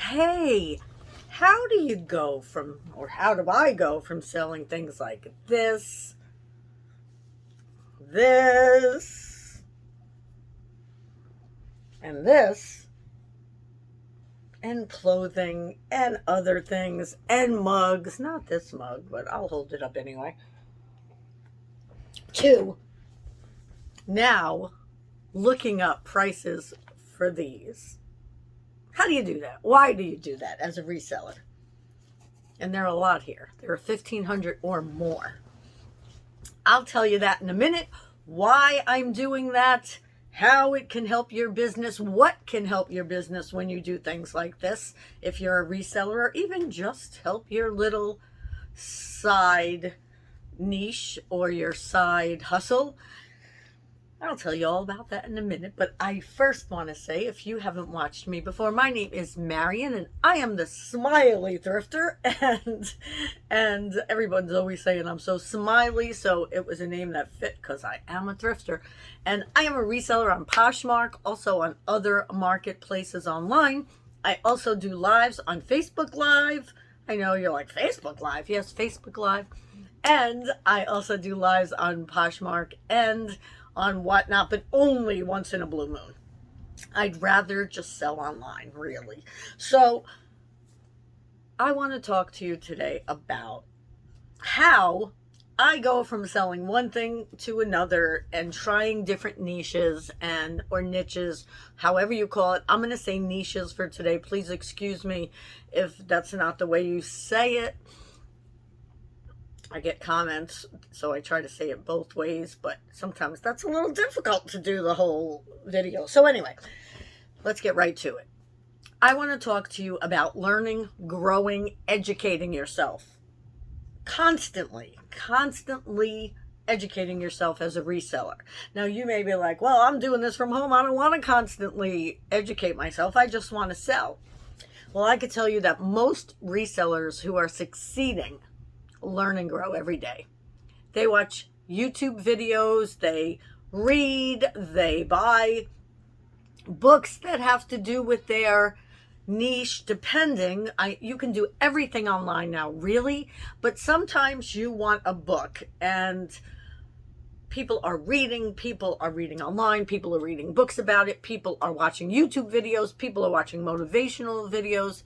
Hey, how do you go from, or how do I go from selling things like this, and this, and clothing, and other things, and mugs, not this mug, but I'll hold it up anyway, to now looking up prices for these? How do you do that? Why do you do that as a reseller? And there are a lot here. There are 1,500 or more. I'll tell you that in a minute, why I'm doing that, how it can help your business, what can help your business when you do things like this, if you're a reseller, or even just help your little side niche or your side hustle. I'll tell you all about that in a minute, but I first want to say, if you haven't watched me before, my name is Marion, and I am the Smiley Thrifter, and everyone's always saying I'm so smiley, so it was a name that fit because I am a thrifter, and I am a reseller on Poshmark, also on other marketplaces online. I also do lives on Facebook Live. I know you're like, Facebook Live? Yes, Facebook Live. And I also do lives on Poshmark and on Whatnot, but only once in a blue moon. I'd rather just sell online, really. So I want to talk to you today about how I go from selling one thing to another and trying different niches or niches, however you call it. I'm going to say niches for today. Please excuse me if that's not the way you say it. I get comments, so I try to say it both ways, but sometimes that's a little difficult to do the whole video. So anyway, let's get right to it. I want to talk to you about learning, growing, educating yourself. Constantly educating yourself as a reseller. Now you may be like, well, I'm doing this from home. I don't want to constantly educate myself. I just want to sell. Well, I could tell you that most resellers who are succeeding learn and grow every day. They watch YouTube videos, they read, they buy books that have to do with their niche, depending. You can do everything online now, really, but sometimes you want a book, and people are reading online, people are reading books about it, people are watching YouTube videos, people are watching motivational videos.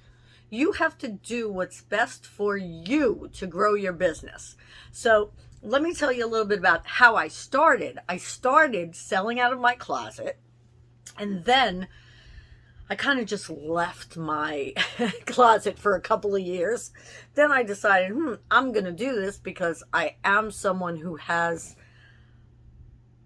You have to do what's best for you to grow your business. So let me tell you a little bit about how I started. I started selling out of my closet, and then I kind of just left my closet for a couple of years. Then I decided, I'm going to do this because I am someone who has,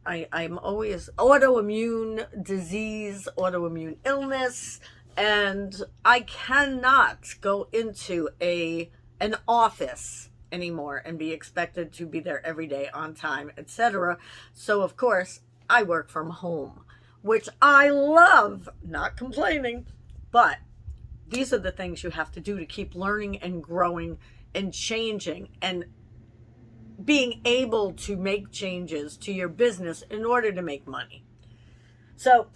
I'm always autoimmune disease, autoimmune illness, and I cannot go into an office anymore and be expected to be there every day on time, etc. So of course, I work from home, which I love, not complaining, but these are the things you have to do to keep learning and growing and changing and being able to make changes to your business in order to make money. So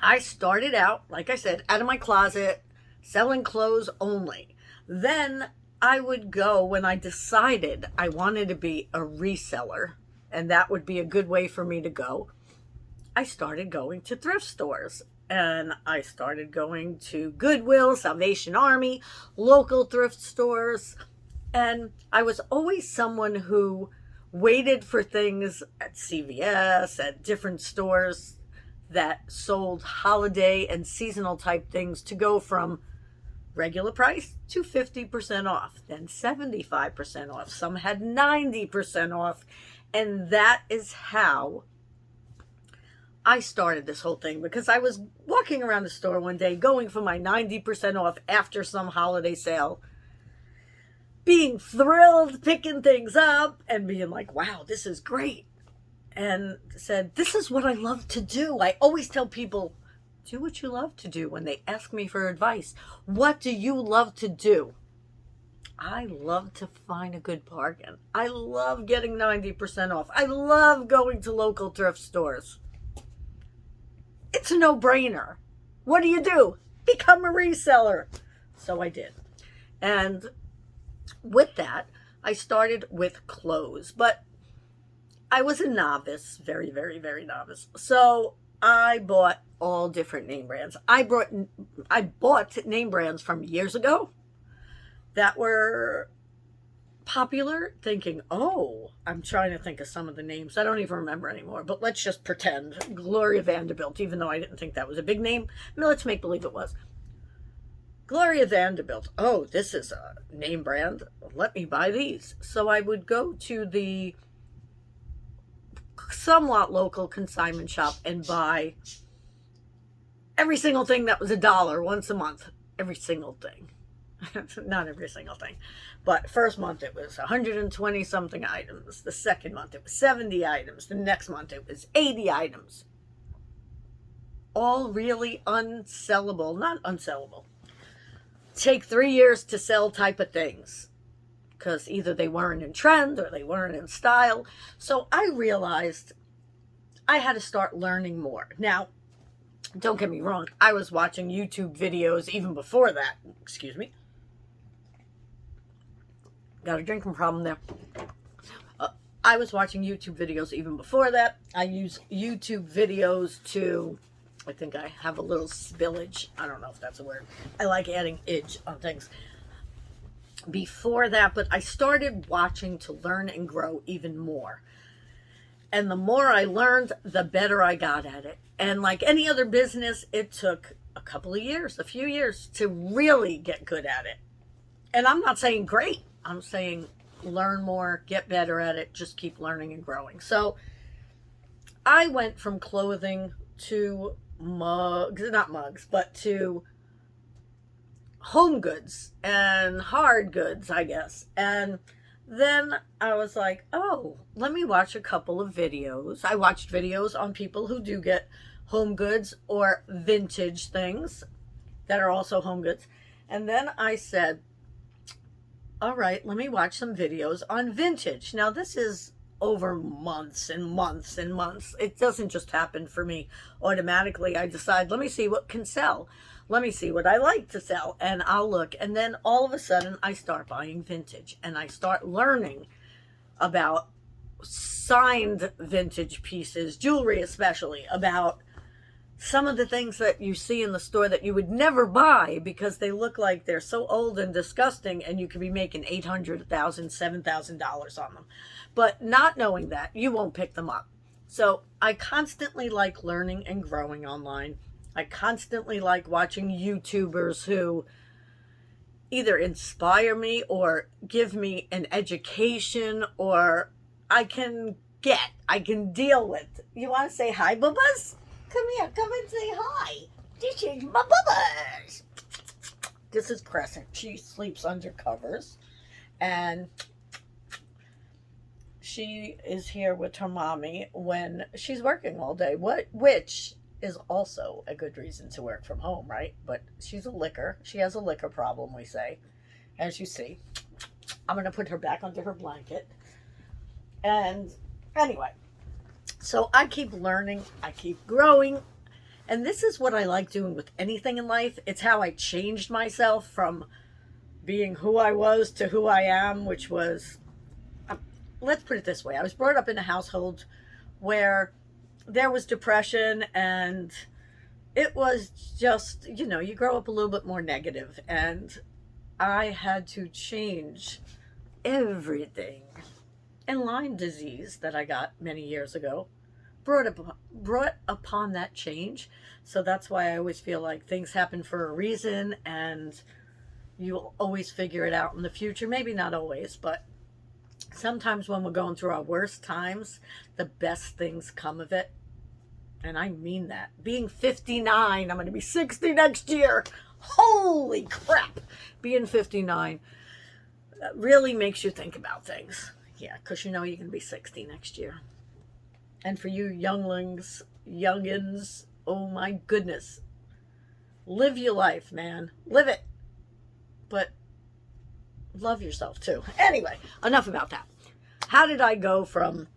I started out, like I said, out of my closet, selling clothes only. Then I would go, when I decided I wanted to be a reseller, and that would be a good way for me to go, I started going to thrift stores. And I started going to Goodwill, Salvation Army, local thrift stores. And I was always someone who waited for things at CVS, at different stores that sold holiday and seasonal type things, to go from regular price to 50% off, then 75% off. Some had 90% off. And that is how I started this whole thing, because I was walking around the store one day going for my 90% off after some holiday sale, being thrilled, picking things up and being like, wow, this is great. And said, this is what I love to do. I always tell people, do what you love to do when they ask me for advice. What do you love to do? I love to find a good bargain. I love getting 90% off. I love going to local thrift stores. It's a no-brainer. What do? Become a reseller. So I did. And with that, I started with clothes, but I was a novice, very, very, very novice. So I bought all different name brands. I bought name brands from years ago that were popular, thinking, oh, I'm trying to think of some of the names. I don't even remember anymore, but let's just pretend. Gloria Vanderbilt, even though I didn't think that was a big name. No, let's make believe it was. Gloria Vanderbilt. Oh, this is a name brand. Let me buy these. So I would go to the somewhat local consignment shop and buy every single thing that was $1 once a month. Every single thing. Not every single thing. But first month it was 120 something items. The second month it was 70 items. The next month it was 80 items. All really unsellable. Not unsellable. Take 3 years to sell type of things. Because either they weren't in trend or they weren't in style. So I realized I had to start learning more. Now, don't get me wrong. I was watching YouTube videos even before that. Excuse me. Got a drinking problem there. I was watching YouTube videos even before that. I use YouTube videos to, I think I have a little spillage. I don't know if that's a word. I like adding "age" on things. Before that, but I started watching to learn and grow even more. And the more I learned, the better I got at it. And like any other business, it took a couple of years, a few years to really get good at it. And I'm not saying great. I'm saying learn more, get better at it, just keep learning and growing. So I went from clothing to mugs, not mugs, but to home goods and hard goods, I guess. And then I was like, oh, let me watch a couple of videos. I watched videos on people who do get home goods or vintage things that are also home goods. And then I said, all right, let me watch some videos on vintage. Now, this is over months and months and months. It doesn't just happen for me automatically. I decide, let me see what can sell. Let me see what I like to sell, and I'll look. And then all of a sudden, I start buying vintage, and I start learning about signed vintage pieces, jewelry especially, about some of the things that you see in the store that you would never buy because they look like they're so old and disgusting, and you could be making $800, $1,000, $7,000 on them. But not knowing that, you won't pick them up. So I constantly like learning and growing online. I constantly like watching YouTubers who either inspire me or give me an education, or I can deal with. You want to say hi, Bubba's? Come here, come and say hi. This is my Bubba's. This is Crescent. She sleeps under covers. And she is here with her mommy when she's working all day. Which is also a good reason to work from home, right? But she has a liquor problem, we say. As you see, I'm going to put her back under her blanket. And anyway, so I keep learning, I keep growing, and this is what I like doing with anything in life. It's how I changed myself from being who I was to who I am, which was, let's put it this way. I was brought up in a household where there was depression, and it was just, you grow up a little bit more negative, and I had to change everything. And Lyme disease that I got many years ago brought upon that change. So that's why I always feel like things happen for a reason, and you'll always figure it out in the future. Maybe not always, but sometimes when we're going through our worst times, the best things come of it. And I mean that. Being 59, I'm going to be 60 next year. Holy crap. Being 59 really makes you think about things. Yeah, because you're going to be 60 next year. And for you youngins, oh my goodness. Live your life, man. Live it. But love yourself too. Anyway, enough about that. How did I go from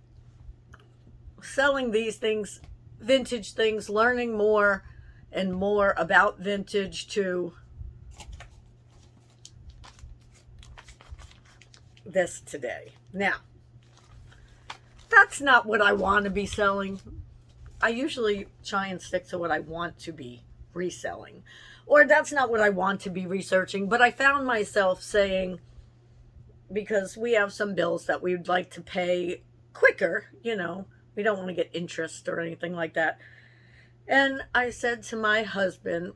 selling these things, vintage things, learning more and more about vintage, to this today. Now, that's not what I want to be selling. I usually try and stick to what I want to be reselling. Or that's not what I want to be researching. But I found myself saying, because we have some bills that we'd like to pay quicker, we don't want to get interest or anything like that. And I said to my husband,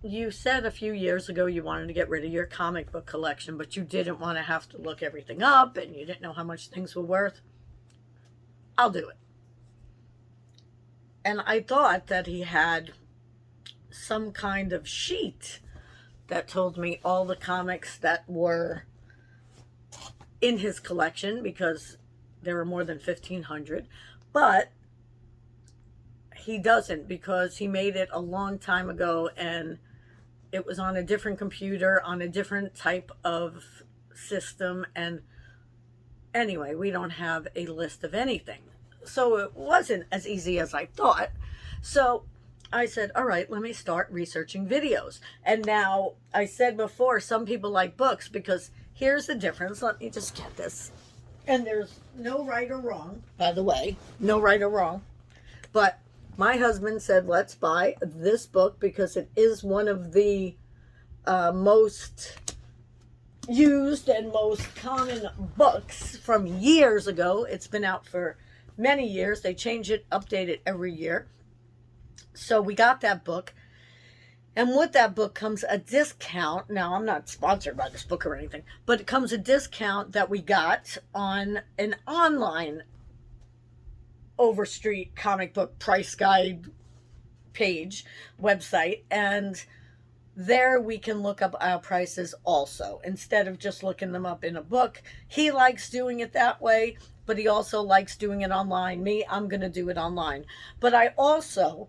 you said a few years ago you wanted to get rid of your comic book collection, but you didn't want to have to look everything up and you didn't know how much things were worth. I'll do it. And I thought that he had some kind of sheet that told me all the comics that were in his collection, because there were more than 1,500. But he doesn't, because he made it a long time ago and it was on a different computer, on a different type of system. And anyway, we don't have a list of anything. So it wasn't as easy as I thought. So I said, all right, let me start researching videos. And now, I said before, some people like books, because here's the difference. Let me just get this. And there's no right or wrong, by the way. No right or wrong. But my husband said, let's buy this book because it is one of the most used and most common books from years ago. It's been out for many years. They change it, update it every year. So we got that book. And with that book comes a discount. Now, I'm not sponsored by this book or anything, but it comes a discount that we got on an online Overstreet comic book price guide page website. And there we can look up our prices also, instead of just looking them up in a book. He likes doing it that way, but he also likes doing it online. Me, I'm going to do it online. But I also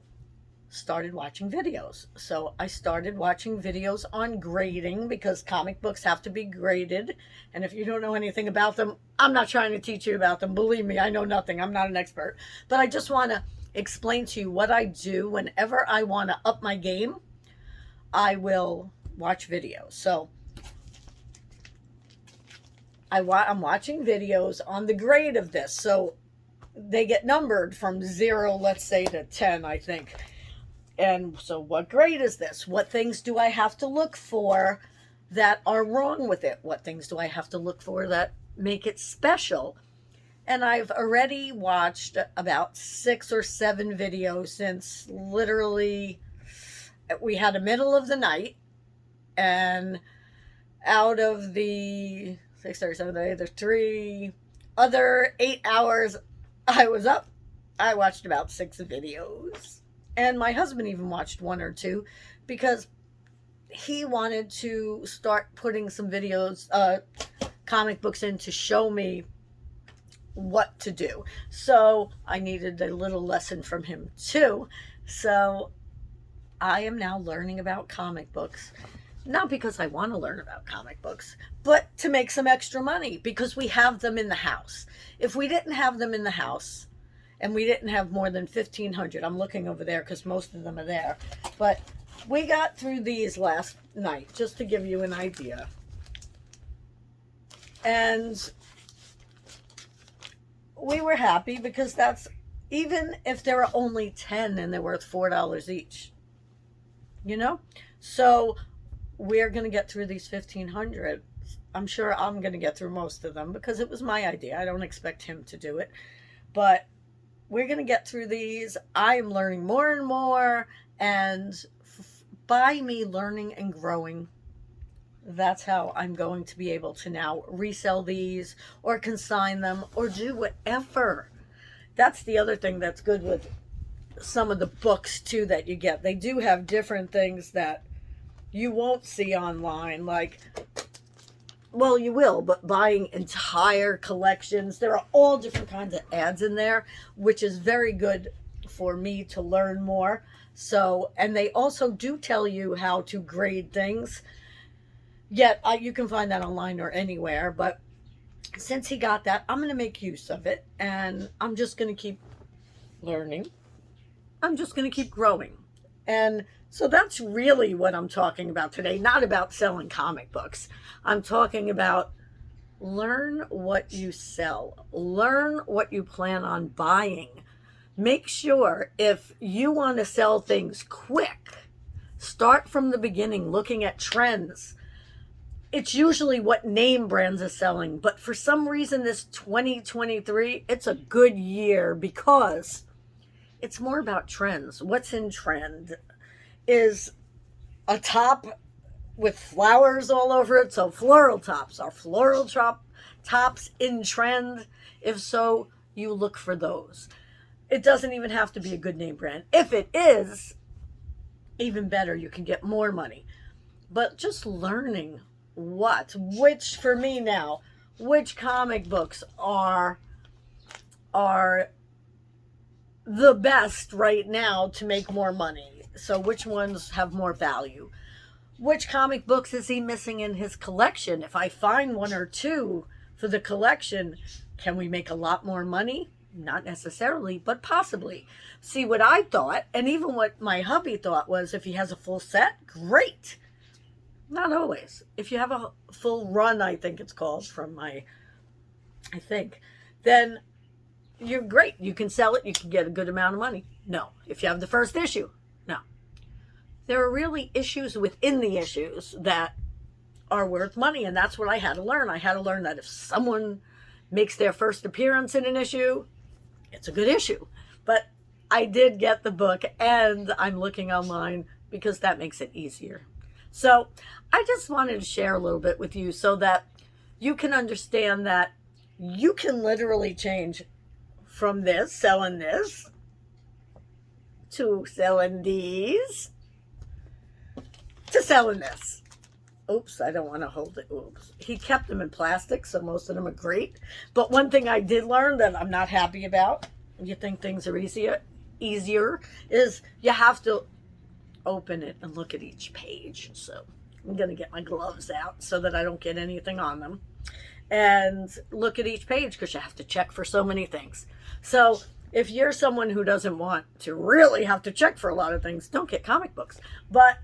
started watching videos. So I started watching videos on grading, because comic books have to be graded. And if you don't know anything about them, I'm not trying to teach you about them. Believe me, I know nothing. I'm not an expert. But I just want to explain to you what I do whenever I want to up my game. I will watch videos. So I'm watching videos on the grade of this. So they get numbered from 0, let's say, to 10, I think. And so what grade is this? What things do I have to look for that are wrong with it? What things do I have to look for that make it special? And I've already watched about 6 or 7 videos since literally we had a middle of the night. And out of the 6:30, 7:30, there's 3 other 8 hours I was up. I watched about 6 videos. And my husband even watched 1 or 2, because he wanted to start putting some videos, comic books in, to show me what to do. So I needed a little lesson from him too. So I am now learning about comic books, not because I want to learn about comic books, but to make some extra money, because we have them in the house. If we didn't have them in the house, and we didn't have more than 1,500. I'm looking over there because most of them are there. But we got through these last night, just to give you an idea. And we were happy, because that's, even if there are only 10 and they're worth $4 each. So we're going to get through these 1,500. I'm sure I'm going to get through most of them, because it was my idea. I don't expect him to do it. But we're going to get through these. I am learning more and more. And by me learning and growing, that's how I'm going to be able to now resell these, or consign them, or do whatever. That's the other thing that's good with some of the books too that you get. They do have different things that you won't see online, like, well, you will, but buying entire collections. There are all different kinds of ads in there, which is very good for me to learn more. So, and they also do tell you how to grade things. Yet, you can find that online or anywhere. But since he got that, I'm going to make use of it. And I'm just going to keep learning. I'm just going to keep growing. And so that's really what I'm talking about today. Not about selling comic books. I'm talking about Learn what you sell. Learn what you plan on buying. Make sure if you want to sell things quick, start from the beginning looking at trends. It's usually what name brands are selling, but for some reason this 2023, it's a good year because it's more about trends. What's in trend is a top with flowers all over it. So floral tops. Are floral tops in trend? If so, you look for those. It doesn't even have to be a good name brand. If it is, even better, you can get more money. But just learning which for me now, which comic books are the best right now to make more money. So which ones have more value? Which comic books is he missing in his collection? If I find one or two for the collection, can we make a lot more money? Not necessarily, but possibly. See, what I thought, and even what my hubby thought, was if he has a full set, great. Not always. If you have a full run, I think it's called, then you're great. You can sell it. You can get a good amount of money. No. If you have the first issue, no. There are really issues within the issues that are worth money, and that's what I had to learn. I had to learn that if someone makes their first appearance in an issue, it's a good issue. But I did get the book, and I'm looking online because that makes it easier. So I just wanted to share a little bit with you so that you can understand that you can literally change from this, selling this, to selling these, to selling this. Oops, I don't want to hold it. Oops. He kept them in plastic, so most of them are great. But one thing I did learn that I'm not happy about, you think things are easier, is you have to open it and look at each page. So I'm going to get my gloves out so that I don't get anything on them. And look at each page because you have to check for so many things. So if you're someone who doesn't want to really have to check for a lot of things, don't get comic books. But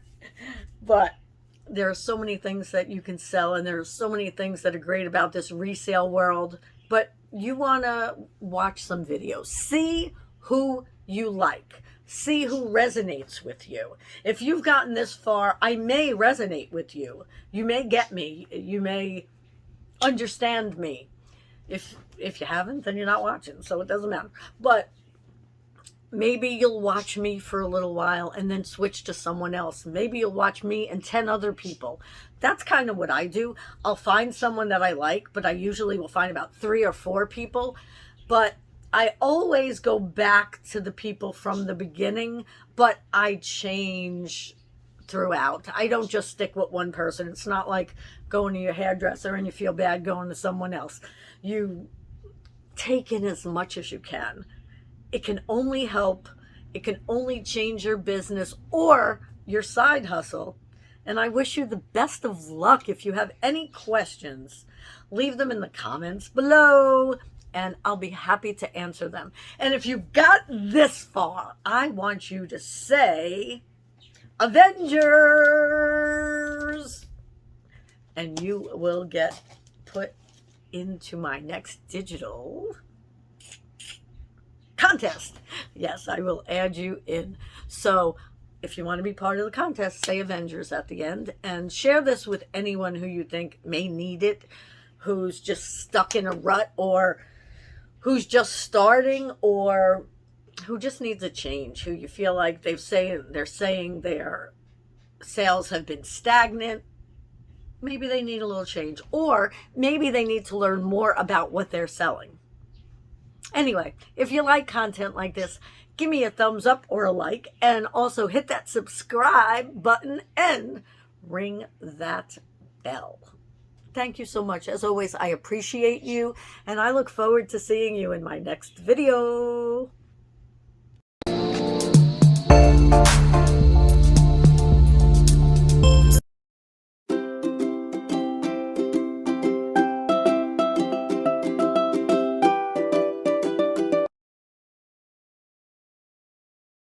there are so many things that you can sell, and there are so many things that are great about this resale world. But you want to watch some videos. See who you like. See who resonates with you. If you've gotten this far, I may resonate with you. You may get me. You may understand me. If you haven't, then you're not watching, so it doesn't matter. But maybe you'll watch me for a little while and then switch to someone else. Maybe you'll watch me and 10 other people. That's kind of what I do. I'll find someone that I like, but I usually will find about 3 or 4 people. But I always go back to the people from the beginning, but I change throughout. I don't just stick with one person. It's not like going to your hairdresser and you feel bad going to someone else. You take in as much as you can. It can only help. It can only change your business or your side hustle. And I wish you the best of luck. If you have any questions, leave them in the comments below, and I'll be happy to answer them. And if you got this far, I want you to say, Avengers! And you will get put into my next digital contest. Yes, I will add you in. So if you want to be part of the contest, say Avengers at the end, and share this with anyone who you think may need it, who's just stuck in a rut, or who's just starting, or who just needs a change, who you feel like they're saying their sales have been stagnant. Maybe they need a little change, or maybe they need to learn more about what they're selling. Anyway, if you like content like this, give me a thumbs up or a like, and also hit that subscribe button and ring that bell. Thank you so much. As always, I appreciate you, and I look forward to seeing you in my next video.